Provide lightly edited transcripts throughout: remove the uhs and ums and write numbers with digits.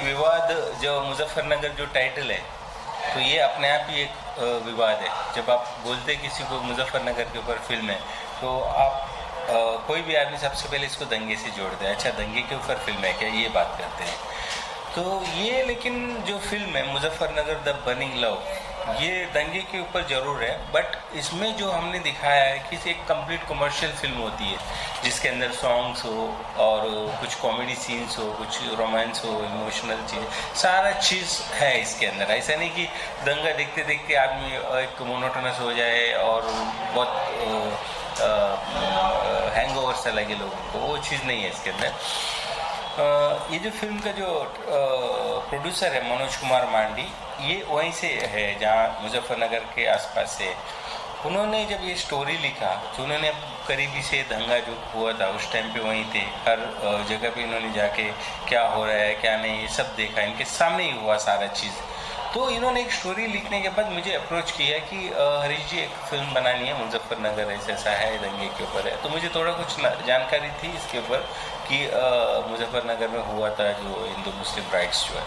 विवाद जो मुजफ्फरनगर जो टाइटल है, तो ये अपने आप ही एक विवाद है। जब आप बोलते किसी को मुजफ्फरनगर के ऊपर फिल्म है, तो आप कोई भी आदमी सबसे पहले इसको दंगे से जोड़ता है। अच्छा, दंगे के ऊपर फिल्म है क्या, ये बात करते हैं। तो ये लेकिन जो फिल्म है मुजफ्फरनगर द बर्निंग लव, ये दंगे के ऊपर ज़रूर है, बट इसमें जो हमने दिखाया है कि एक कंप्लीट कमर्शियल फिल्म होती है, जिसके अंदर सॉन्ग्स हो और कुछ कॉमेडी सीन्स हो, कुछ रोमांस हो, इमोशनल चीज़, सारा चीज़ है इसके अंदर। ऐसा नहीं कि दंगा देखते देखते आदमी एक मोनोटोनस हो जाए और बहुत हैंगओवर सा लगे लोगों को, वो चीज़ नहीं है इसके अंदर। ये जो फिल्म का जो प्रोड्यूसर है मनोज कुमार मांडी, ये वहीं से है जहाँ मुजफ्फरनगर के आसपास से। उन्होंने जब ये स्टोरी लिखा, तो उन्होंने करीबी से दंगा जो हुआ था उस टाइम पे वहीं थे, हर जगह पे इन्होंने जाके क्या हो रहा है क्या नहीं ये सब देखा, इनके सामने ही हुआ सारा चीज़। तो इन्होंने एक स्टोरी लिखने के बाद मुझे अप्रोच किया कि हरीश जी एक फ़िल्म बनानी है, मुजफ्फरनगर ऐसा है, दंगे के ऊपर है। तो मुझे थोड़ा कुछ जानकारी थी इसके ऊपर कि मुजफ्फरनगर में हुआ था जो हिंदू मुस्लिम राइट्स जो है।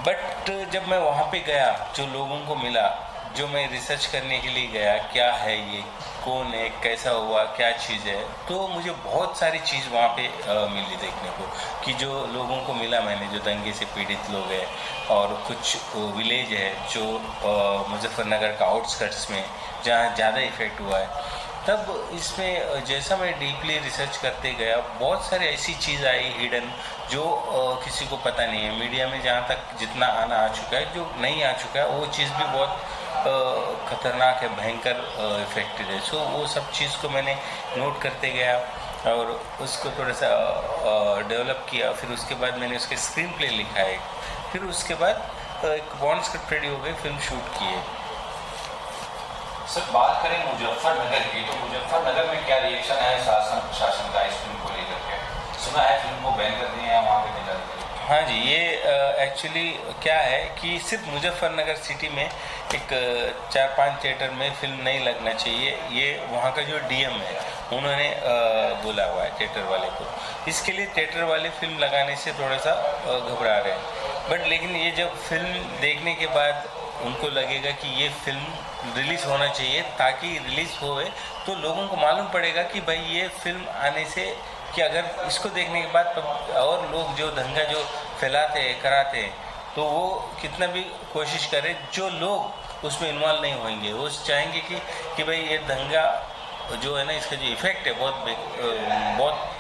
बट जब मैं वहाँ पे गया, जो लोगों को मिला, जो मैं रिसर्च करने के लिए गया, क्या है ये, कौन है, कैसा हुआ, क्या चीज़ है, तो मुझे बहुत सारी चीज़ वहाँ पे मिली देखने को कि जो लोगों को मिला मैंने, जो दंगे से पीड़ित लोग हैं और कुछ विलेज है जो मुजफ्फरनगर का आउटस्कर्ट्स में जहाँ ज़्यादा इफ़ेक्ट हुआ है। तब इसमें जैसा मैं डीपली रिसर्च करते गया, बहुत सारी ऐसी चीज़ आई हिडन जो किसी को पता नहीं है। मीडिया में जहाँ तक जितना आना आ चुका है, जो नहीं आ चुका है वो चीज़ भी बहुत खतरनाक है, भयंकर इफेक्टेड है। सो वो सब चीज़ को मैंने नोट करते गया और उसको थोड़ा सा डेवलप किया। फिर उसके बाद मैंने उसके स्क्रीन प्ले लिखा है। फिर उसके बाद एक बॉन्ड स्क्रिप्ट रेडी हो गई, फिल्म शूट की है। सर, बात करें मुजफ्फरनगर की, तो मुजफ्फरनगर में क्या रिएक्शन है शासन का इस फिल्म को लेकर के? सुना है फिल्म को बैन कर दिए हैं वहाँ पे जिलाधिकारी। हाँ जी, ये एक्चुअली क्या है कि सिर्फ मुजफ्फरनगर सिटी में एक 4-5 थिएटर में फिल्म नहीं लगना चाहिए, ये वहाँ का जो डीएम है उन्होंने बोला हुआ है थिएटर वाले को। इसके लिए थिएटर वाले फिल्म लगाने से थोड़ा सा घबरा रहे हैं। बट लेकिन ये जब फिल्म देखने के बाद उनको लगेगा कि ये फिल्म रिलीज़ होना चाहिए, ताकि रिलीज़ होए तो लोगों को मालूम पड़ेगा कि भाई ये फिल्म आने से कि अगर इसको देखने के बाद और लोग जो दंगा जो फैलाते हैं कराते हैं, तो वो कितना भी कोशिश करें, जो लोग उसमें इन्वॉल्व नहीं होंगे वो चाहेंगे कि भाई ये दंगा जो है ना, इसका जो इफ़ेक्ट है बहुत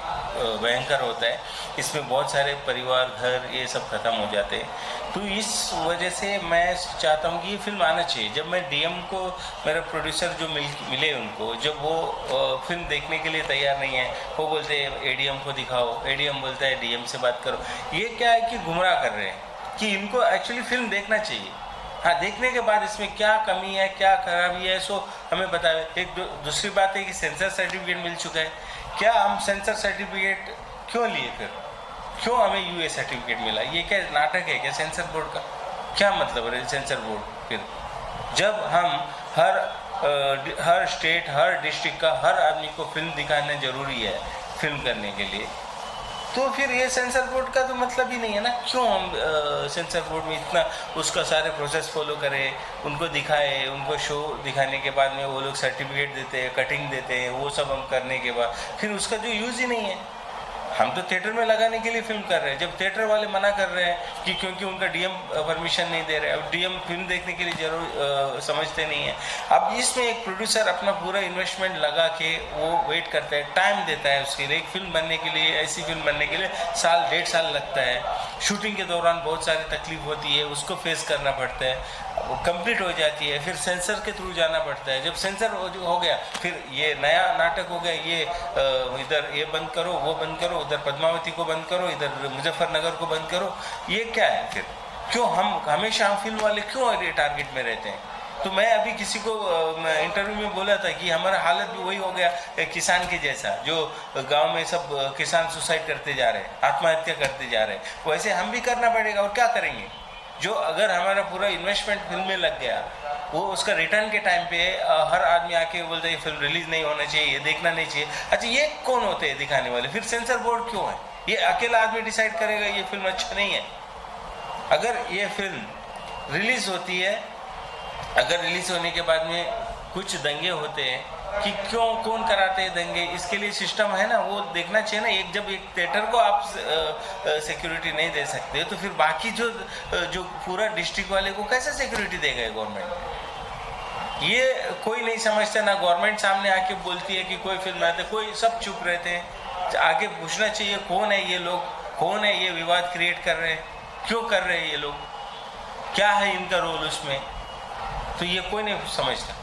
भयंकर होता है। इसमें बहुत सारे परिवार, घर, ये सब ख़त्म हो जाते हैं। तो इस वजह से मैं चाहता हूँ कि ये फिल्म आना चाहिए। जब मैं डीएम को, मेरा प्रोड्यूसर जो मिले उनको, जब वो फिल्म देखने के लिए तैयार नहीं है, वो बोलते हैं एडीएम को दिखाओ, एडीएम बोलता है डीएम से बात करो। ये क्या है कि गुमराह कर रहे हैं कि इनको एक्चुअली फिल्म देखना चाहिए। हाँ, देखने के बाद इसमें क्या कमी है, क्या खराबी है, सो हमें बताए। एक दूसरी बात है कि सेंसर सर्टिफिकेट मिल चुका है। क्या हम सेंसर सर्टिफिकेट क्यों लिए फिर? क्यों हमें यूए सर्टिफिकेट मिला? ये क्या नाटक है क्या सेंसर बोर्ड का? क्या मतलब है सेंसर बोर्ड फिर? जब हम हर स्टेट, हर डिस्ट्रिक्ट का हर आदमी को फिल्म दिखाना ज़रूरी है फिल्म करने के लिए, तो फिर ये सेंसर बोर्ड का तो मतलब ही नहीं है ना। क्यों हम सेंसर बोर्ड में इतना उसका सारे प्रोसेस फॉलो करें, उनको दिखाएं, उनको शो दिखाने के बाद में वो लोग सर्टिफिकेट देते हैं, कटिंग देते हैं, वो सब हम करने के बाद फिर उसका जो यूज़ ही नहीं है। हम तो थिएटर में लगाने के लिए फिल्म कर रहे हैं, जब थिएटर वाले मना कर रहे हैं कि क्योंकि उनका डीएम परमिशन नहीं दे रहे, अब डीएम फिल्म देखने के लिए जरूर समझते नहीं है। अब इसमें एक प्रोड्यूसर अपना पूरा इन्वेस्टमेंट लगा के वो वेट करता है, टाइम देता है उसके लिए। एक फिल्म बनने के लिए, ऐसी फिल्म बनने के लिए 1-1.5 साल लगता है। शूटिंग के दौरान बहुत सारी तकलीफ होती है, उसको फेस करना पड़ता है। वो कंप्लीट हो जाती है, फिर सेंसर के थ्रू जाना पड़ता है। जब सेंसर हो गया, फिर ये नया नाटक हो गया, ये इधर ये बंद करो, वो बंद करो, उधर पद्मावती को बंद करो, इधर मुजफ्फरनगर को बंद करो। ये क्या है फिर? क्यों हम हमेशा फिल्म वाले क्यों टारगेट में रहते हैं? तो मैं अभी किसी को इंटरव्यू में बोला था कि हमारा हालत भी वही हो गया किसान के जैसा, जो गांव में सब किसान सुसाइड करते जा रहे हैं, आत्महत्या करते जा रहे हैं, वैसे हम भी करना पड़ेगा। और क्या करेंगे? जो अगर हमारा पूरा इन्वेस्टमेंट फिल्म में लग गया, वो उसका रिटर्न के टाइम पे हर आदमी आके बोलता है ये फिल्म रिलीज नहीं होना चाहिए, ये देखना नहीं चाहिए। अच्छा, ये कौन होते हैं दिखाने वाले? फिर सेंसर बोर्ड क्यों है? ये अकेला आदमी डिसाइड करेगा ये फिल्म अच्छा नहीं है, अगर ये फिल्म रिलीज होती है, अगर रिलीज होने के बाद में कुछ दंगे होते हैं कि क्यों, कौन कराते हैं दंगे, इसके लिए सिस्टम है ना, वो देखना चाहिए ना। एक जब एक थिएटर को आप सिक्योरिटी नहीं दे सकते तो फिर बाकी जो पूरा डिस्ट्रिक्ट वाले को कैसे सिक्योरिटी देगा गवर्नमेंट? ये कोई नहीं समझता ना। गवर्नमेंट सामने आके बोलती है कि कोई फिल्म आते, कोई सब चुप रहते हैं। आगे पूछना चाहिए कौन है ये लोग, कौन है ये विवाद क्रिएट कर रहे हैं, क्यों कर रहे हैं ये लोग, क्या है इनका रोल उसमें, तो ये कोई नहीं समझता।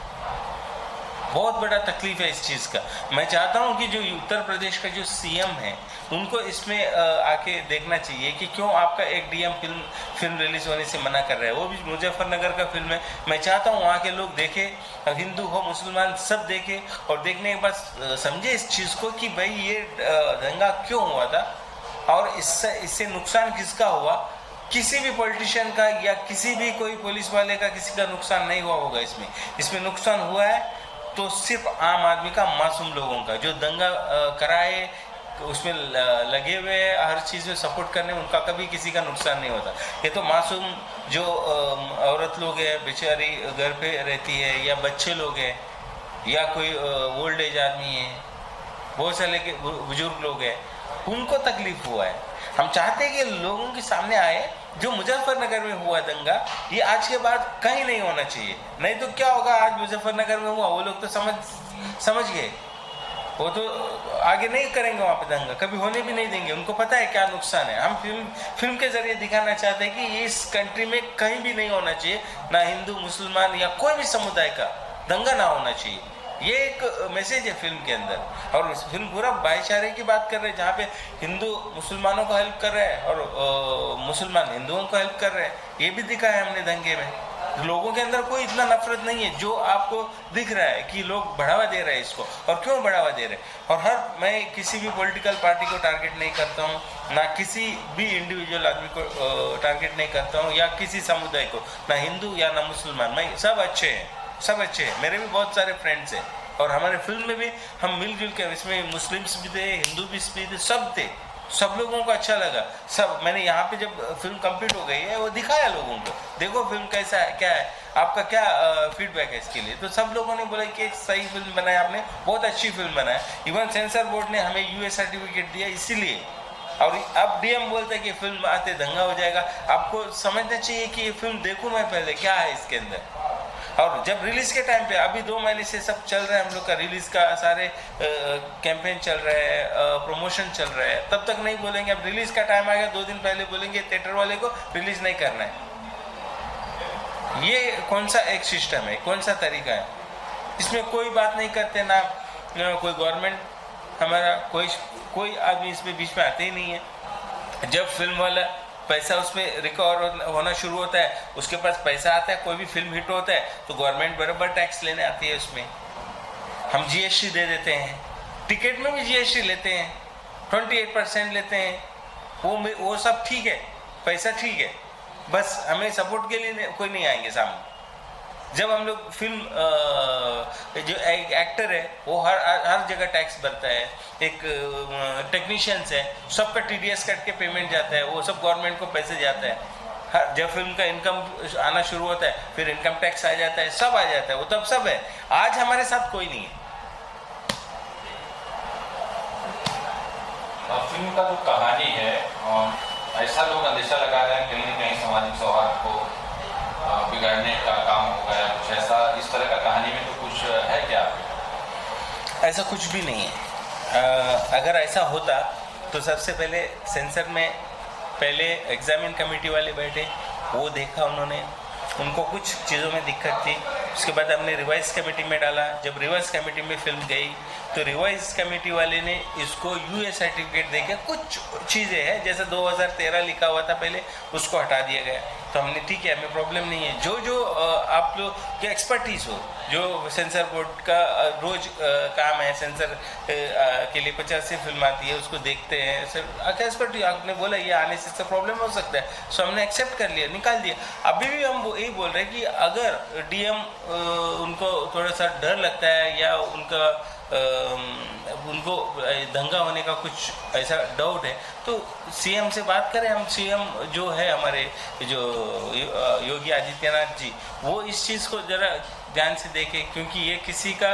बहुत बड़ा तकलीफ है इस चीज़ का। मैं चाहता हूं कि जो उत्तर प्रदेश का जो सीएम है उनको इसमें आके देखना चाहिए कि क्यों आपका एक डीएम फिल्म रिलीज होने से मना कर रहा है। वो भी मुजफ्फरनगर का फिल्म है। मैं चाहता हूं वहाँ के लोग देखें, हिंदू हो मुसलमान सब देखें और देखने के बाद समझे इस चीज़ को कि भाई ये दंगा क्यों हुआ था और इससे नुकसान किसका हुआ। किसी भी पॉलिटिशियन का या किसी भी कोई पुलिस वाले का किसी का नुकसान नहीं हुआ होगा। इसमें नुकसान हुआ है तो सिर्फ आम आदमी का, मासूम लोगों का, जो दंगा कराए उसमें लगे हुए हर चीज़ में सपोर्ट करने में, उनका कभी किसी का नुकसान नहीं होता। ये तो मासूम जो औरत लोग हैं बेचारी घर पे रहती है, या बच्चे लोग हैं, या कोई ओल्ड एज आदमी है, बहुत सारे बुजुर्ग लोग हैं, उनको तकलीफ हुआ है। हम चाहते हैं कि लोगों के सामने आए जो मुजफ्फरनगर में हुआ दंगा, ये आज के बाद कहीं नहीं होना चाहिए। नहीं तो क्या होगा, आज मुजफ्फरनगर में हुआ, वो लोग तो समझ गए, वो तो आगे नहीं करेंगे वहाँ पे दंगा, कभी होने भी नहीं देंगे। उनको पता है क्या नुकसान है। हम फिल्म के जरिए दिखाना चाहते हैं कि इस कंट्री में कहीं भी नहीं होना चाहिए, ना हिंदू मुसलमान या कोई भी समुदाय का दंगा ना होना चाहिए। ये एक मैसेज है फिल्म के अंदर। और फिल्म पूरा भाईचारे की बात कर रहे हैं, जहाँ पे हिंदू मुसलमानों को हेल्प कर रहे हैं और मुसलमान हिंदुओं को हेल्प कर रहे हैं। ये भी दिखा है हमने दंगे में। लोगों के अंदर कोई इतना नफरत नहीं है जो आपको दिख रहा है कि लोग बढ़ावा दे रहे हैं इसको। और क्यों बढ़ावा दे रहे हैं? और मैं किसी भी पॉलिटिकल पार्टी को टारगेट नहीं करता हूँ, ना किसी भी इंडिविजुअल आदमी को टारगेट नहीं करता हूँ, या किसी समुदाय को, ना हिंदू या ना मुसलमान। मैं सब अच्छे हैं, सब अच्छे हैं। मेरे भी बहुत सारे फ्रेंड्स हैं और हमारे फिल्म में भी हम मिलजुल के, इसमें मुस्लिम्स भी थे, हिंदू भी थे, सब थे। सब लोगों को अच्छा लगा। सब मैंने यहाँ पे जब फिल्म कंप्लीट हो गई है वो दिखाया लोगों को, देखो फिल्म कैसा है, क्या है, आपका क्या फीडबैक है इसके लिए। तो सब लोगों ने बोला कि एक सही फिल्म बनाया आपने, बहुत अच्छी फिल्म बनाया। इवन सेंसर बोर्ड ने हमें यूए सर्टिफिकेट दिया इसीलिए। और अब डीएम बोलता है कि फिल्म आते दंगा हो जाएगा। आपको समझना चाहिए कि ये फिल्म देखूँ मैं पहले क्या है इसके अंदर। और जब रिलीज के टाइम पे, अभी 2 महीने से सब चल रहा है हम लोग का, रिलीज का सारे कैंपेन चल रहा है, प्रमोशन चल रहा है, तब तक नहीं बोलेंगे। अब रिलीज का टाइम आएगा 2 दिन पहले बोलेंगे थिएटर वाले को रिलीज नहीं करना है। ये कौन सा एक सिस्टम है, कौन सा तरीका है? इसमें कोई बात नहीं करते ना, कोई गवर्नमेंट हमारा, कोई आदमी इसमें बीच में आते ही नहीं है। जब फिल्म वाला पैसा उसमें रिकवर होना शुरू होता है, उसके पास पैसा आता है, कोई भी फिल्म हिट होता है तो गवर्नमेंट बराबर टैक्स लेने आती है उसमें। हम जीएसटी दे देते हैं, टिकट में भी जीएसटी लेते हैं, 28% लेते हैं। वो सब ठीक है, पैसा ठीक है, बस हमें सपोर्ट के लिए कोई नहीं आएंगे सामने। जब हम लोग फिल्म जो एक एक्टर है वो हर जगह टैक्स भरता है, एक टेक्नीशियंस है, सबका टीडीएस कट के पेमेंट जाता है, वो सब गवर्नमेंट को पैसे जाता है। जब फिल्म का इनकम आना शुरू होता है फिर इनकम टैक्स आ जाता है, सब आ जाता है, वो तब सब है। आज हमारे साथ कोई नहीं है। फिल्म का जो कहानी है, ऐसा लोग अंदेशा लगा रहे हैं कहीं ना कहीं सामाजिक सौहार्द को बिगाड़ने का काम हो गया, कुछ ऐसा इस तरह का कहानी में तो कुछ है क्या? ऐसा कुछ भी नहीं है। अगर ऐसा होता तो सबसे पहले सेंसर में पहले एग्जामिन कमेटी वाले बैठे, वो देखा उन्होंने, उनको कुछ चीज़ों में दिक्कत थी। उसके बाद हमने रिवाइज कमेटी में डाला। जब रिवाइज कमेटी में फिल्म गई तो रिवाइज कमेटी वाले ने इसको यूए सर्टिफिकेट देके कुछ चीज़ें हैं जैसे 2013 लिखा हुआ था पहले, उसको हटा दिया गया। तो हमने ठीक है, हमें प्रॉब्लम नहीं है। जो आप लोग की एक्सपर्टीज़ हो, जो सेंसर बोर्ड का रोज काम है, सेंसर के लिए 50 से फिल्म आती है, उसको देखते हैं सर, एक्सपर्टी आपने बोला ये आने से इससे प्रॉब्लम हो सकता है, सो हमने एक्सेप्ट कर लिया, निकाल दिया। अभी भी हम यही बोल रहे हैं कि अगर डीएम उनको थोड़ा सा डर लगता है या उनका उनको दंगा होने का कुछ ऐसा डाउट है तो सीएम से बात करें हम। सीएम जो है हमारे जो योगी आदित्यनाथ जी, वो इस चीज़ को ज़रा ध्यान से देखें, क्योंकि ये किसी का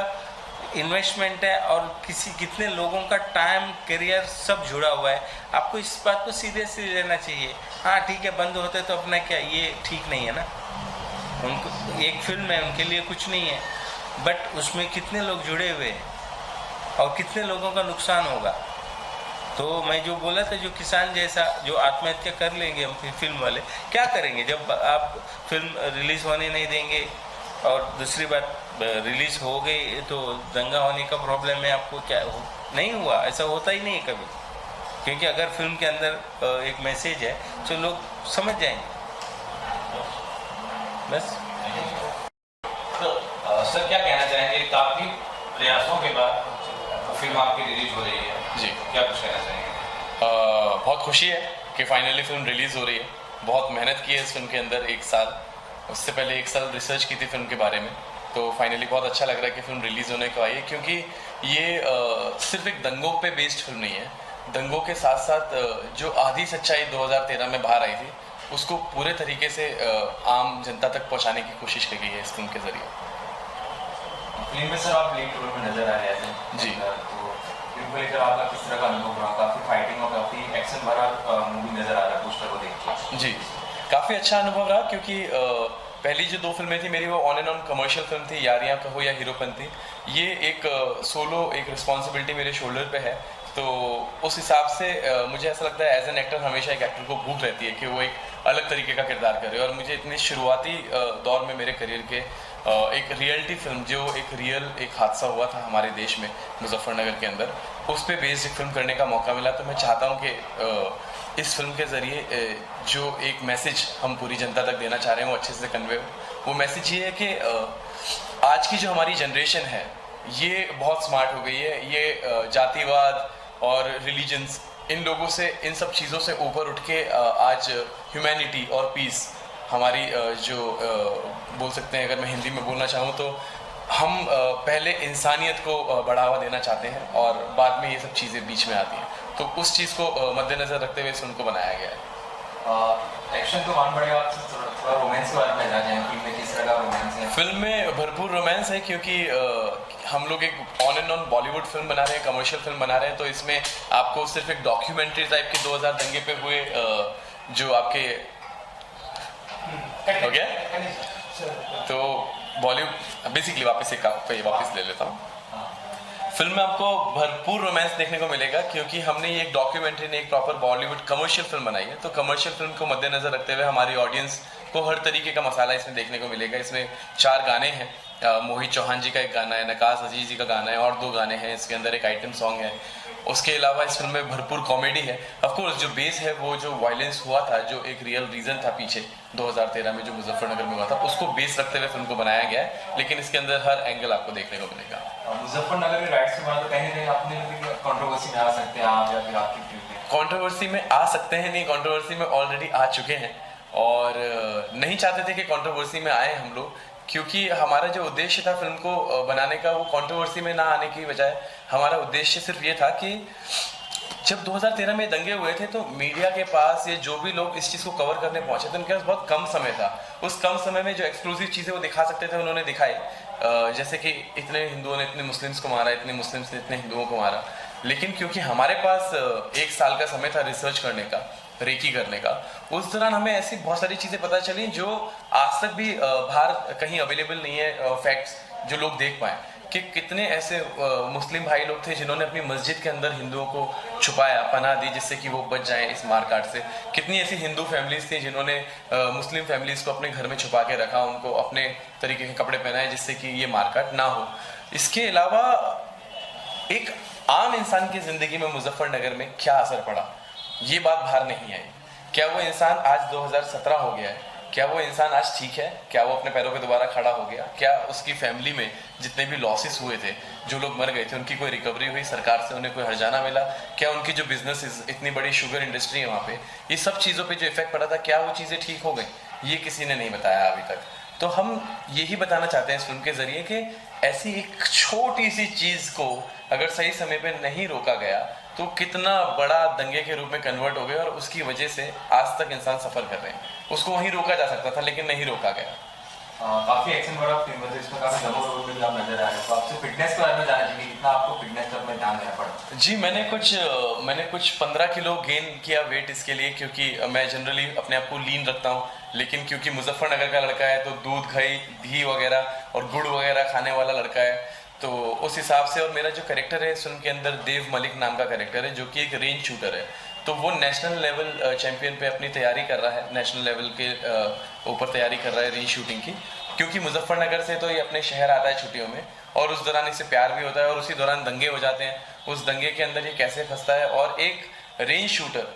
इन्वेस्टमेंट है और कितने लोगों का टाइम, करियर सब जुड़ा हुआ है। आपको इस बात को सीरियसली लेना चाहिए। हाँ ठीक है, बंद होते तो अपना क्या, ये ठीक नहीं है ना। उनको एक फिल्म है, उनके लिए कुछ नहीं है, बट उसमें कितने लोग जुड़े हुए हैं और कितने लोगों का नुकसान होगा। तो मैं जो बोला था, जो किसान जैसा जो आत्महत्या कर लेंगे हम फिल्म वाले, क्या करेंगे जब आप फिल्म रिलीज होने नहीं देंगे। और दूसरी बात, रिलीज हो गई तो दंगा होने का प्रॉब्लम है आपको, क्या नहीं हुआ, ऐसा होता ही नहीं कभी। क्योंकि अगर फिल्म के अंदर एक मैसेज है तो लोग समझ जाएंगे बस। तो सर क्या कहना चाहेंगे, काफ़ी प्रयासों के बाद फिल्म आपकी रिलीज हो रही है जी, क्या कुछ कहना चाहेंगे? बहुत खुशी है कि फाइनली फिल्म रिलीज़ हो रही है। बहुत मेहनत की है इस फिल्म के अंदर, 1 साल, उससे पहले 1 साल रिसर्च की थी फिल्म के बारे में। तो फाइनली बहुत अच्छा लग रहा है कि फिल्म रिलीज़ होने को आई है, क्योंकि ये सिर्फ एक दंगों पे बेस्ड फिल्म नहीं है। दंगों के साथ साथ जो आधी सच्चाई 2013 में बाहर आई थी, उसको पूरे तरीके से आम जनता तक पहुंचाने की कोशिश की गई है इस फिल्म के ज़रिए। फिल्म में सर आप लीड रोल में नजर आ रहे हैं जी। तो फिल्म को लेकर आपका किस तरह का अनुभव रहा? काफ़ी फाइटिंग और काफ़ी एक्शन भरा मूवी नजर आ रहा है पोस्टर को देख के। जी, काफ़ी अच्छा अनुभव रहा, क्योंकि पहली जो 2 फिल्में थी मेरी, वो on and on commercial film थी, यारियां कहो या हीरोपंती। ये एक सोलो एक रिस्पॉन्सिबिलिटी मेरे शोल्डर पे है। तो उस हिसाब से मुझे ऐसा लगता है एज एन एक्टर, हमेशा एक एक्टर को भूख रहती है कि वो एक अलग तरीके का किरदार करे। और मुझे इतनी शुरुआती दौर में मेरे करियर के एक रियलिटी फिल्म, जो एक रियल एक हादसा हुआ था हमारे देश में मुजफ्फरनगर के अंदर, उस पर बेस्ड एक फिल्म करने का मौका मिला। तो मैं चाहता हूँ कि इस फिल्म के ज़रिए जो एक मैसेज हम पूरी जनता तक देना चाह रहे हैं वो अच्छे से कन्वे हो। वो मैसेज ये है कि आज की जो हमारी जनरेशन है ये बहुत स्मार्ट हो गई है। ये जातिवाद और रिलीजन्स, इन लोगों से, इन सब चीज़ों से ऊपर उठ के आज ह्यूमैनिटी और पीस हमारी जो बोल सकते हैं, अगर मैं हिंदी में बोलना चाहूँ तो हम पहले इंसानियत को बढ़ावा देना चाहते हैं और बाद में ये सब चीज़ें बीच में आती हैं। तो उस चीज़ को मद्देनज़र रखते हुए इस फिल्म को बनाया गया है। एक्शन तो मान बढ़ेगा, आपसे थोड़ा रोमांस के बारे में जानना चाहेंगे। फिल्म में किस तरह का रोमांस है? फिल्म में भरपूर रोमांस है, क्योंकि हम लोग एक on and on Bollywood film बना रहे हैं, कमर्शियल फिल्म बना रहे हैं। तो इसमें आपको सिर्फ एक डॉक्यूमेंट्री टाइप के 2000 दंगे पे हुए जो आपके हो गया, तो बॉलीवुड बेसिकली वापस ले लेता हूँ। फिल्म में आपको भरपूर रोमांस देखने को मिलेगा, क्योंकि हमने ये एक डॉक्यूमेंट्री ने एक प्रॉपर बॉलीवुड कमर्शियल फिल्म बनाई है। तो कमर्शियल फिल्म को मद्देनजर रखते हुए हमारी ऑडियंस को हर तरीके का मसाला इसमें देखने को मिलेगा। इसमें 4 गाने हैं, मोहित चौहान जी का एक गाना है, नकाश अजीज जी का गाना है और 2 गाने हैं। इसके अंदर एक आइटम सॉन्ग है। उसके अलावा इस फिल्म में भरपूर कॉमेडी है। ऑफकोर्स जो बेस है वो जो वायलेंस हुआ था, जो एक रियल रीज़न था पीछे 2013 में जो मुजफ्फरनगर में हुआ था, उसको बेस रखते हुए फिल्म को बनाया गया है। लेकिन इसके अंदर हर एंगल आपको देखने को मिलेगा। मुजफ्फरनगर में राइट्स के बाद तो कहीं ना कहीं अपने कंट्रोवर्सी में आ सकते हैं आप, या फिर आपकी फिल्म में कंट्रोवर्सी में आ सकते हैं, नहीं, कंट्रोवर्सी में ऑलरेडी आ चुके हैं और नहीं चाहते थे कि कंट्रोवर्सी में आए हम लोग, क्योंकि हमारा जो उद्देश्य था फिल्म को बनाने का, वो कंट्रोवर्सी में ना आने की बजाय हमारा उद्देश्य सिर्फ ये था कि जब 2013 में दंगे हुए थे तो मीडिया के पास ये जो भी लोग इस चीज़ को कवर करने पहुंचे थे, उनके पास बहुत कम समय था। उस कम समय में जो एक्सक्लूसिव चीज़ें वो दिखा सकते थे उन्होंने दिखाई, जैसे कि इतने हिंदुओं ने इतने मुस्लिम्स को मारा, इतने मुस्लिम्स ने इतने हिंदुओं को मारा। लेकिन क्योंकि हमारे पास 1 साल का समय था रिसर्च करने का, रेकी करने का, उस दौरान हमें ऐसी बहुत सारी चीज़ें पता चली जो आज तक भी बाहर कहीं अवेलेबल नहीं है, फैक्ट्स जो लोग देख पाए कि कितने ऐसे मुस्लिम भाई लोग थे जिन्होंने अपनी मस्जिद के अंदर हिंदुओं को छुपाया, पनाह दी, जिससे कि वो बच जाएं इस मारकाट से। कितनी ऐसी हिंदू फैमिलीज थी जिन्होंने मुस्लिम फैमिलीज को अपने घर में छुपा के रखा, उनको अपने तरीके के कपड़े पहनाए जिससे कि ये मारकाट ना हो। इसके अलावा एक आम इंसान की ज़िंदगी में मुजफ्फरनगर में क्या असर पड़ा, ये बात बाहर नहीं आई। क्या वो इंसान आज 2017 हो गया है? क्या वो इंसान आज ठीक है? क्या वो अपने पैरों पे दोबारा खड़ा हो गया? क्या उसकी फैमिली में जितने भी लॉसेस हुए थे, जो लोग मर गए थे, उनकी कोई रिकवरी हुई? सरकार से उन्हें कोई हर्जाना मिला? क्या उनकी जो बिजनेस, इतनी बड़ी शुगर इंडस्ट्री है वहाँ पे, ये सब चीज़ों पे जो इफेक्ट पड़ा था, क्या वो चीज़ें ठीक हो गई? ये किसी ने नहीं बताया अभी तक। तो हम यही बताना चाहते हैं इस फिल्म के जरिए कि ऐसी एक छोटी सी चीज को अगर सही समय पे नहीं रोका गया तो कितना बड़ा दंगे के रूप में कन्वर्ट हो गया, और उसकी वजह से आज तक इंसान सफर कर रहे हैं। उसको वहीं रोका जा सकता था लेकिन नहीं रोका गया। काफी एक्शन वाला फिल्म है, इसमें काफी डबल रोल में भी आप नजर आ रहे हैं, तो आपसे फिटनेस के बारे में जानना चाहिए, कितना आपको फिटनेस पर में ध्यान देना पड़ा? जी, मैंने कुछ 15 किलो गेन किया वेट इसके लिए, क्योंकि मैं जनरली अपने आप को लीन रखता हूँ, लेकिन क्योंकि मुजफ्फरनगर का लड़का है तो दूध घी वगैरह और गुड़ वगैरह खाने वाला लड़का है, तो उस हिसाब से। और मेरा जो कैरेक्टर है इस फिल्म के अंदर देव मलिक नाम का कैरेक्टर है, जो कि एक रेंज शूटर है, तो वो नेशनल लेवल चैंपियन पे अपनी तैयारी कर रहा है, नेशनल लेवल के ऊपर तैयारी कर रहा है रेंज शूटिंग की, क्योंकि मुजफ्फरनगर से तो ये अपने शहर आता है छुट्टियों में, और उस दौरान इससे प्यार भी होता है और उसी दौरान दंगे हो जाते हैं। उस दंगे के अंदर ये कैसे फंसता है और एक रेंज शूटर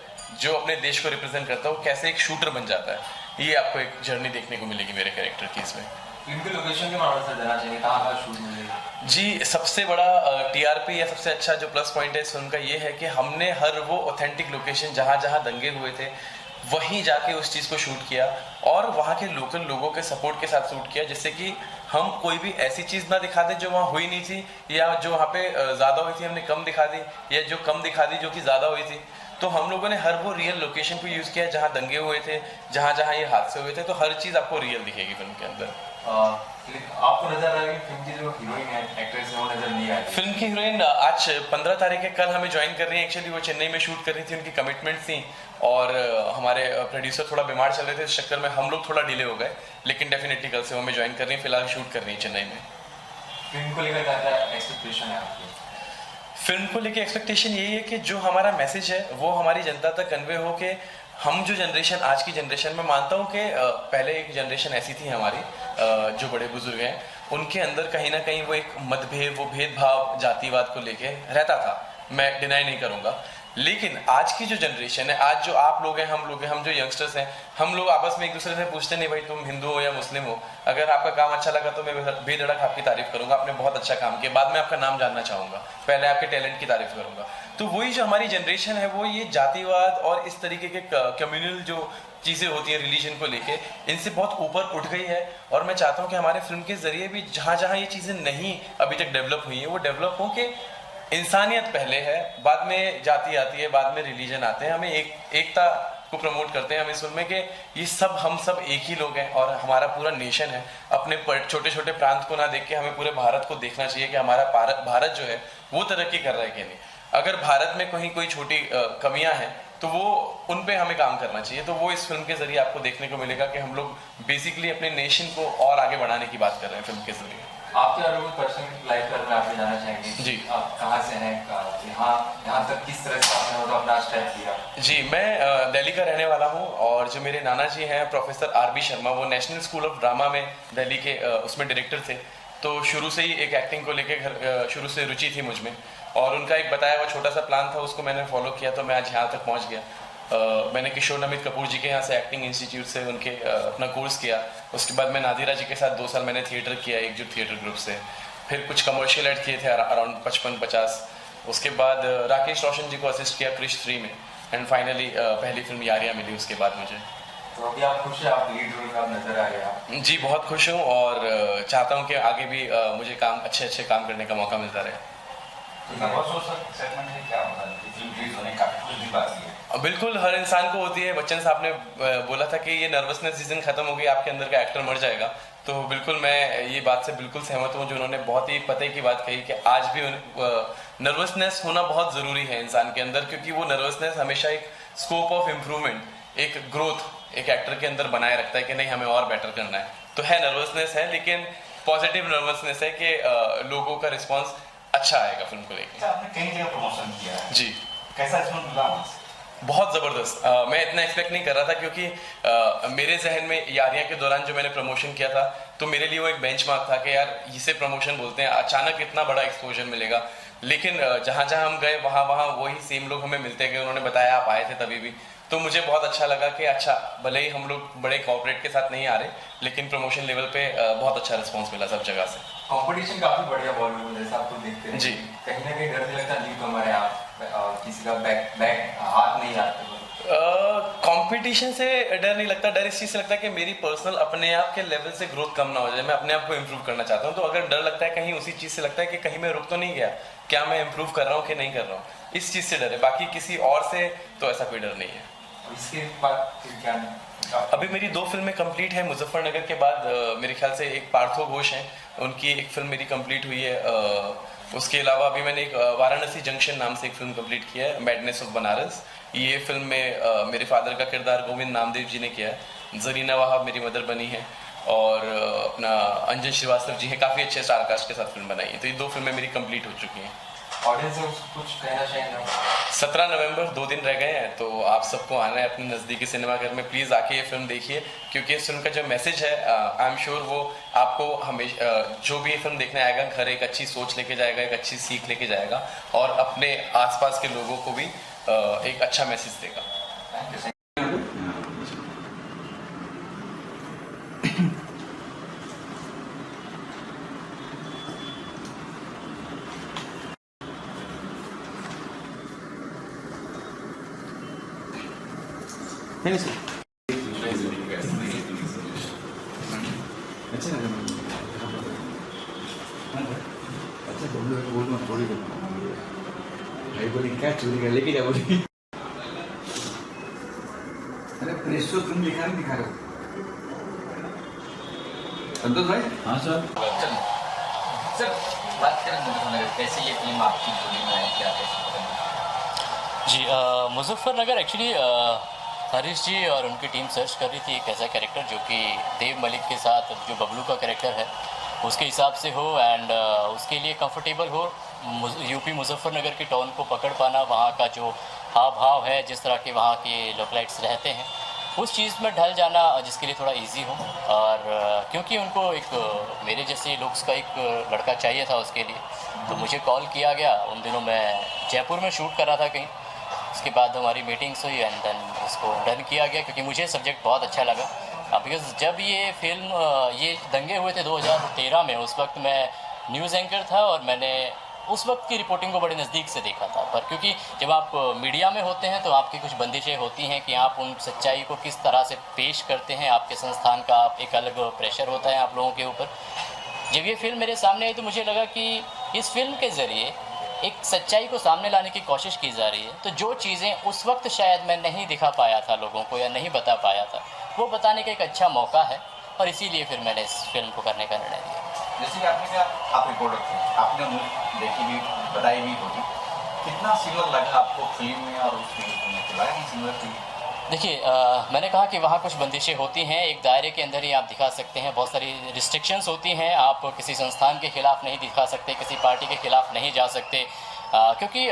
जो अपने देश को रिप्रेजेंट करता है वो कैसे एक शूटर बन जाता है, ये आपको एक जर्नी देखने को मिलेगी मेरे कैरेक्टर की इसमें। इनके लोकेशन के मामले से देना चाहिए, कहाँ शूट मिलेगा? जी, सबसे बड़ा टीआरपी या सबसे अच्छा जो प्लस पॉइंट है इस फिल्म का ये है कि हमने हर वो ऑथेंटिक लोकेशन जहाँ जहाँ दंगे हुए थे वहीं जाके उस चीज़ को शूट किया, और वहाँ के लोकल लोगों के सपोर्ट के साथ शूट किया, जिससे कि हम कोई भी ऐसी चीज़ ना दिखा दें जो वहाँ हुई नहीं थी, या जो वहाँ पे ज़्यादा हुई थी हमने कम दिखा दी, या जो कम दिखा दी जो कि ज़्यादा हुई थी। तो हम लोगों ने हर वो रियल लोकेशन को यूज़ किया जहाँ दंगे हुए थे, जहाँ जहाँ ये हादसे हुए थे, तो हर चीज़ आपको रियल दिखेगी फिल्म के अंदर। आपको नजर आ रहा है कि फिल्म की जो हीरोइन है, एक्ट्रेस है, वो नजर नहीं आ रही? फिल्म की हीरोइन आज 15 तारीख है, कल हमें ज्वाइन कर रही है। एक्चुअली वो चेन्नई में शूट कर रही थी, उनकी कमिटमेंट थी, और हमारे प्रोड्यूसर थोड़ा बीमार चल रहे थे, इस चक्कर में हम लोग थोड़ा डिले हो गए, लेकिन डेफिनेटली कल से वो हमें ज्वाइन कर रही है, फिलहाल शूट कर रही है चेन्नई में। फिल्म को लेकर क्या एक्सपेक्टेशन है आपकी? फिल्म को लेके एक्सपेक्टेशन यही है कि जो हमारा मैसेज है वो हमारी जनता तक कन्वे हो, के हम जो जनरेशन, आज की जनरेशन में मानता हूँ कि पहले एक जनरेशन ऐसी थी हमारी, जो बड़े बुजुर्ग हैं, उनके अंदर कहीं ना कहीं वो एक मतभेद, वो भेदभाव जातिवाद को लेके रहता था, मैं डिनाई नहीं करूँगा। लेकिन आज की जो जनरेशन है, आज जो आप लोग हैं, हम लोग हैं, हम जो यंगस्टर्स हैं, हम लोग आपस में एक दूसरे से पूछते नहीं भाई तुम हिंदू हो या मुस्लिम हो, अगर आपका काम अच्छा लगा तो मैं बेधड़क आपकी तारीफ करूंगा, आपने बहुत अच्छा काम किया, बाद में आपका नाम जानना चाहूंगा, पहले आपके टैलेंट की तारीफ करूंगा। तो वही जो हमारी जनरेशन है वो ये जातिवाद और इस तरीके के कम्युनल जो चीज़ें होती हैं रिलीजन को लेके, इनसे बहुत ऊपर उठ गई है, और मैं चाहता हूँ कि हमारे फिल्म के जरिए भी जहाँ जहाँ ये चीज़ें नहीं अभी तक डेवलप हुई हैं वो डेवलप हो, कि इंसानियत पहले है, बाद में जाति आती है, बाद में रिलीजन आते हैं, हमें एकता को प्रमोट करते हैं हम इस फिल्म में, कि ये सब हम सब एक ही लोग हैं और हमारा पूरा नेशन है। अपने छोटे छोटे प्रांत को ना देख के हमें पूरे भारत को देखना चाहिए कि हमारा भारत जो है वो तरक्की कर रहा है कि नहीं। अगर भारत में कहीं कोई छोटी कमियां हैं तो वो उन पे हमें काम करना चाहिए। तो वो इस फिल्म के जरिए आपको देखने को मिलेगा कि हम लोग बेसिकली अपने नेशन को और आगे बढ़ाने की बात कर रहे हैं फिल्म के जरिए। आपके अलग पर्सनल लाइफ पर मैं आपसे जानना चाहेंगे जी, आप कहाँ से हैं, यहाँ तक किस तरह से आपने मतलब अपना स्टेप लिया? जी, मैं दिल्ली का रहने वाला हूँ, और जो मेरे नाना जी हैं प्रोफेसर आर.बी. शर्मा, वो नेशनल स्कूल ऑफ ड्रामा में दिल्ली के उसमें डायरेक्टर थे। तो शुरू से ही एक एक्टिंग को लेके शुरू से रुचि थी मुझ में, और उनका एक बताया हुआ छोटा सा प्लान था, उसको मैंने फॉलो किया, तो मैं आज यहाँ तक पहुँच गया। मैंने किशोर नमित कपूर जी के यहाँ से एक्टिंग इंस्टीट्यूट से उनके अपना कोर्स किया। उसके बाद मैं नादिरा जी के साथ 2 साल मैंने थिएटर किया एकजुट थिएटर ग्रुप से, फिर कुछ कमर्शियल एड किए थे अराउंड 55-50। उसके बाद राकेश रोशन जी को असिस्ट किया क्रिश 3 में, एंड फाइनली पहली फिल्म यारियां मिली उसके बाद मुझे। तो अभी आप खुश हैं, आप लीड रोल में आप नजर आ रहे हैं? जी, बहुत खुश हूँ, और चाहता हूँ कि आगे भी मुझे अच्छे काम करने का मौका मिलता रहे। बिल्कुल, हर इंसान को होती है। बच्चन साहब ने बोला था कि ये नर्वसनेस जिस दिन खत्म होगी आपके अंदर का एक्टर मर जाएगा, तो बिल्कुल मैं ये बात से बिल्कुल सहमत हूँ जो उन्होंने बहुत ही पते की बात कही कि आज भी नर्वसनेस होना बहुत ज़रूरी है इंसान के अंदर, क्योंकि वो नर्वसनेस हमेशा एक स्कोप ऑफ इम्प्रूवमेंट, एक ग्रोथ एक एक्टर के अंदर बनाए रखता है कि नहीं हमें और बेटर करना है। तो है, नर्वसनेस है, लेकिन पॉजिटिव नर्वसनेस है कि लोगों का रिस्पॉन्स अच्छा आएगा फिल्म को लेकर। आपने कई जगह प्रमोशन किया है जी, कैसा इसमें मिला? बहुत ज़बरदस्त। मैं इतना एक्सपेक्ट नहीं कर रहा था, क्योंकि मेरे जहन में यारियां के दौरान जो मैंने प्रमोशन किया था तो मेरे लिए वो एक बेंचमार्क था कि यार इसे प्रमोशन बोलते हैं, अचानक इतना बड़ा एक्सपोजर मिलेगा। लेकिन जहाँ जहाँ हम गए वहाँ वही सेम लोग हमें मिलते गए, उन्होंने बताया आप आए थे तभी भी, तो मुझे बहुत अच्छा लगा कि अच्छा भले ही हम लोग बड़े कॉर्पोरेट के साथ नहीं आ रहे, लेकिन प्रमोशन लेवल पे बहुत अच्छा रिस्पॉन्स मिला सब जगह से। कंपटीशन काफी बढ़िया बॉलीवुड में, जैसा आप तो देखते हैं जी, कहीं ना कहीं डर नहीं लगता न्यू कमर है आप, किसी का बैक हाथ नहीं आते? कंपटीशन से डर नहीं लगता, डर इस चीज़ से लगता है कि मेरी पर्सनल अपने आप के लेवल से ग्रोथ कम ना हो जाए, मैं अपने आप को इम्प्रूव करना चाहता हूँ। तो अगर डर लगता है कहीं उसी चीज़ से लगता है कि कहीं मैं रुक तो नहीं गया, क्या मैं इम्प्रूव कर रहा हूँ कि नहीं कर रहा हूँ, इस चीज़ से डर है। बाकी किसी और से तो ऐसा कोई डर नहीं है। इसके बाद फिर क्या नहीं? अभी मेरी 2 फिल्में कंप्लीट है। मुजफ्फरनगर के बाद मेरे ख्याल से एक पार्थो घोष है, उनकी एक फिल्म मेरी कंप्लीट हुई है। उसके अलावा अभी मैंने एक वाराणसी जंक्शन नाम से एक फिल्म कंप्लीट किया है, मैडनेस ऑफ बनारस। ये फिल्म में मेरे फादर का किरदार गोविंद नामदेव जी ने किया है। जरीना वहाब मेरी मदर बनी है और अपना अंजन श्रीवास्तव जी हैं, काफ़ी अच्छे स्टार कास्ट के साथ फिल्म बनाई है। तो ये 2 फिल्में मेरी कंप्लीट हो चुकी हैं। ऑडियंस से कुछ कहना चाहेंगे? 17 नवंबर 2 दिन रह गए हैं, तो आप सबको आना है अपने नज़दीकी सिनेमाघर में। प्लीज़ आके ये फिल्म देखिए, क्योंकि इस फिल्म का जो मैसेज है आई एम श्योर वो आपको हमेशा जो भी ये फिल्म देखने आएगा घर एक अच्छी सोच लेके जाएगा, एक अच्छी सीख लेके जाएगा और अपने आसपास के लोगों को भी एक अच्छा मैसेज देगा। नहीं सर, अच्छा लगा। अच्छा बोल मत थोड़ी भाई बोली क्या चोरी कर लेके जा बोली। अरे प्रेस शो तुम दिखा रहे हो संतोष भाई? हाँ सर। सर बात करें मुजफ्फरनगर, कैसे ये फिल्म आपकी जोड़ी में है, क्या कैसे जी? मुजफ्फरनगर एक्चुअली हरीश जी और उनकी टीम सर्च कर रही थी एक ऐसा कैरेक्टर जो कि देव मलिक के साथ जो बबलू का कैरेक्टर है उसके हिसाब से हो एंड उसके लिए कंफर्टेबल हो। यूपी मुजफ्फरनगर के टाउन को पकड़ पाना, वहाँ का जो हाव भाव है, जिस तरह के वहाँ के लोकलाइट्स रहते हैं, उस चीज़ में ढल जाना जिसके लिए थोड़ा इजी हो। और क्योंकि उनको एक मेरे जैसे लुक्स का एक लड़का चाहिए था उसके लिए, तो मुझे कॉल किया गया। उन दिनों मैं जयपुर में शूट कर रहा था कहीं, उसके बाद हमारी मीटिंग्स हुई एंड देन इसको डन किया गया, क्योंकि मुझे सब्जेक्ट बहुत अच्छा लगा। बिकॉज जब ये फिल्म ये दंगे हुए थे 2013 में, उस वक्त मैं न्यूज़ एंकर था और मैंने उस वक्त की रिपोर्टिंग को बड़े नज़दीक से देखा था। पर क्योंकि जब आप मीडिया में होते हैं तो आपकी कुछ बंदिशें होती हैं कि आप उन सच्चाई को किस तरह से पेश करते हैं, आपके संस्थान का एक अलग प्रेशर होता है आप लोगों के ऊपर। जब ये फिल्म मेरे सामने आई तो मुझे लगा कि इस फिल्म के ज़रिए एक सच्चाई को सामने लाने की कोशिश की जा रही है, तो जो चीज़ें उस वक्त शायद मैं नहीं दिखा पाया था लोगों को या नहीं बता पाया था, वो बताने का एक अच्छा मौका है और इसीलिए फिर मैंने इस फिल्म को करने का निर्णय लिया। जैसे कि आपने कहा आप रिपोर्टर थे, आपने देखी भी बताई भी होगी, कितना सिमिलर लगा आपको फिल्म में और उस फिल्म में? लगा कि सिमिलर थी? देखिए मैंने कहा कि वहाँ कुछ बंदिशें होती हैं, एक दायरे के अंदर ही आप दिखा सकते हैं, बहुत सारी रिस्ट्रिक्शंस होती हैं, आप किसी संस्थान के खिलाफ नहीं दिखा सकते, किसी पार्टी के खिलाफ नहीं जा सकते, क्योंकि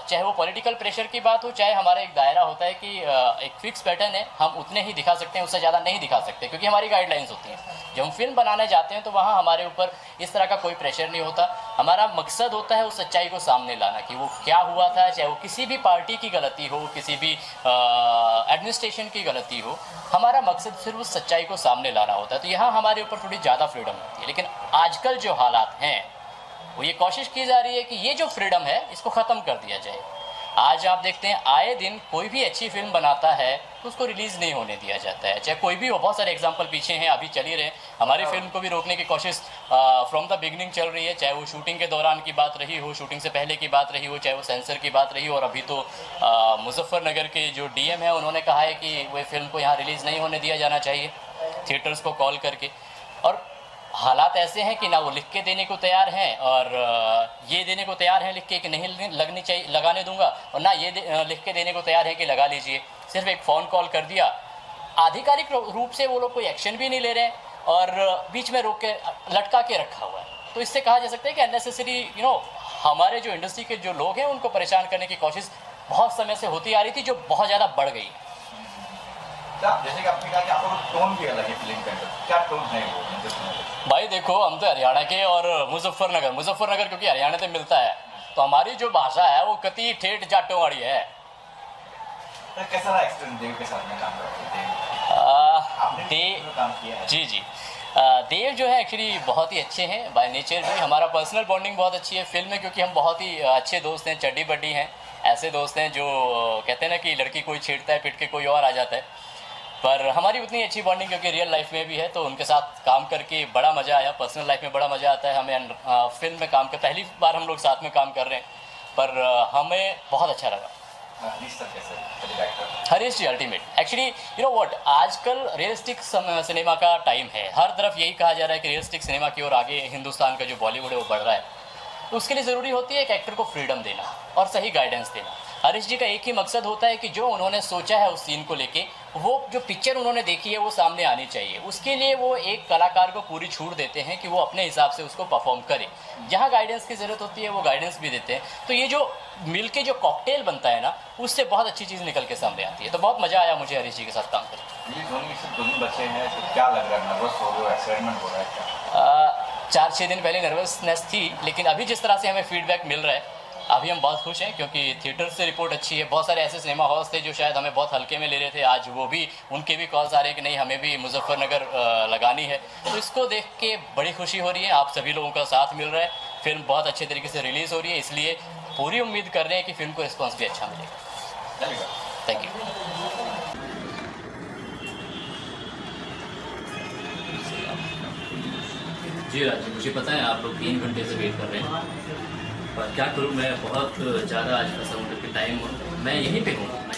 चाहे वो पॉलिटिकल प्रेशर की बात हो, चाहे हमारा एक दायरा होता है कि एक फिक्स पैटर्न है, हम उतने ही दिखा सकते हैं, उससे ज़्यादा नहीं दिखा सकते, क्योंकि हमारी गाइडलाइंस होती हैं। जब हम फिल्म बनाने जाते हैं तो वहाँ हमारे ऊपर इस तरह का कोई प्रेशर नहीं होता। हमारा मकसद होता है उस सच्चाई को सामने लाना कि वो क्या हुआ था, चाहे वो किसी भी पार्टी की गलती हो, किसी भी एडमिनिस्ट्रेशन की गलती हो, हमारा मकसद सिर्फ उस सच्चाई को सामने लाना होता है। तो यहाँ हमारे ऊपर थोड़ी ज़्यादा फ्रीडम होती है, लेकिन आजकल जो हालात हैं वो ये कोशिश की जा रही है कि ये जो फ्रीडम है इसको ख़त्म कर दिया जाए। आज आप देखते हैं आए दिन कोई भी अच्छी फिल्म बनाता है तो उसको रिलीज़ नहीं होने दिया जाता है, चाहे कोई भी हो। बहुत सारे एग्जांपल पीछे हैं, अभी चल ही रहे। हमारी फिल्म को भी रोकने की कोशिश फ्रॉम द बिगनिंग चल रही है, चाहे वो शूटिंग के दौरान की बात रही हो, शूटिंग से पहले की बात रही हो, चाहे वो सेंसर की बात रही हो। और अभी तो मुजफ्फरनगर के जो डीएम है उन्होंने कहा है कि वो फिल्म को यहाँ रिलीज़ नहीं होने दिया जाना चाहिए, थिएटर्स को कॉल करके। और हालात ऐसे हैं कि ना वो लिख के देने को तैयार हैं और ये देने को तैयार हैं लिख के कि नहीं लगनी चाहिए, लगाने दूंगा, और ना ये लिख के देने को तैयार है कि लगा लीजिए। सिर्फ एक फ़ोन कॉल कर दिया, आधिकारिक रूप से वो लोग कोई एक्शन भी नहीं ले रहे हैं और बीच में रोक के लटका के रखा हुआ है। तो इससे कहा जा सकता है कि अननेसेसरी हमारे जो इंडस्ट्री के जो लोग हैं उनको परेशान करने की कोशिश बहुत समय से होती आ रही थी, जो बहुत ज़्यादा बढ़ गई। जैसे कि आपने कहा कि आपको टोन भी अलग है फिल्म के अंदर, क्या टोन है वो? भाई देखो, हम तो हरियाणा के और मुजफ्फरनगर क्योंकि हरियाणा से मिलता है, तो हमारी जो भाषा है वो कति ठेठ जाटों वाली है। कैसा रहा एक्सपीरियंस देव के साथ में काम करते? आपने काम किया है? जी। देव जो है एक्चुअली बहुत ही अच्छे हैं बाय नेचर भी, हमारा पर्सनल बॉन्डिंग बहुत अच्छी है फिल्म में, क्योंकि हम बहुत ही अच्छे दोस्त हैं, चड्डी बड्डी हैं, ऐसे दोस्त हैं जो कहते हैं ना कि लड़की कोई छेड़ता है पिट के कोई और आ जाता है, पर हमारी उतनी अच्छी बॉन्डिंग क्योंकि रियल लाइफ में भी है, तो उनके साथ काम करके बड़ा मज़ा आया। पर्सनल लाइफ में बड़ा मज़ा आता है हमें, फिल्म में काम कर पहली बार हम लोग साथ में काम कर रहे हैं, पर हमें बहुत अच्छा लगा। Harish ji ultimate actually you know what, आजकल रियलिस्टिक सिनेमा का टाइम है, हर तरफ यही कहा जा रहा है कि रियलिस्टिक सिनेमा की ओर आगे हिंदुस्तान का जो बॉलीवुड है वो बढ़ रहा है, तो उसके लिए ज़रूरी होती है एक एक्टर को फ्रीडम देना और सही गाइडेंस देना। हरीश जी का एक ही मकसद होता है कि जो उन्होंने सोचा है उस सीन को लेके, वो जो पिक्चर उन्होंने देखी है वो सामने आनी चाहिए, उसके लिए वो एक कलाकार को पूरी छूट देते हैं कि वो अपने हिसाब से उसको परफॉर्म करे, जहाँ गाइडेंस की ज़रूरत होती है वो गाइडेंस भी देते हैं। तो ये जो मिल के जो कॉकटेल बनता है ना, उससे बहुत अच्छी चीज़ निकल के सामने आती है, तो बहुत मज़ा आया मुझे हरीश जी के साथ काम करके। दो दिन बचे हैं, तो क्या लग रहा है, नर्वस हो रहे हो, एक्साइटमेंट हो रहा है क्या? 4-6 दिन पहले नर्वसनेस थी, लेकिन अभी जिस तरह से हमें फीडबैक मिल रहा है अभी हम बहुत खुश हैं, क्योंकि थिएटर से रिपोर्ट अच्छी है। बहुत सारे ऐसे सिनेमा हॉल्स थे जो शायद हमें बहुत हल्के में ले रहे थे, आज वो भी उनके भी कॉल्स आ रहे हैं कि नहीं हमें भी मुजफ्फरनगर लगानी है, तो इसको देख के बड़ी खुशी हो रही है। आप सभी लोगों का साथ मिल रहा है, फिल्म बहुत अच्छे तरीके से रिलीज़ हो रही है, इसलिए पूरी उम्मीद कर रहे हैं कि फिल्म को रिस्पॉन्स भी अच्छा मिलेगा। Thank you. जी राज, मुझे पता है आप लोग 3 घंटे से वेट कर रहे हैं, पर क्या करूं, मैं बहुत ज़्यादा आज फंसा हूं क्योंकि टाइम मैं यहीं पे हूँ, मैं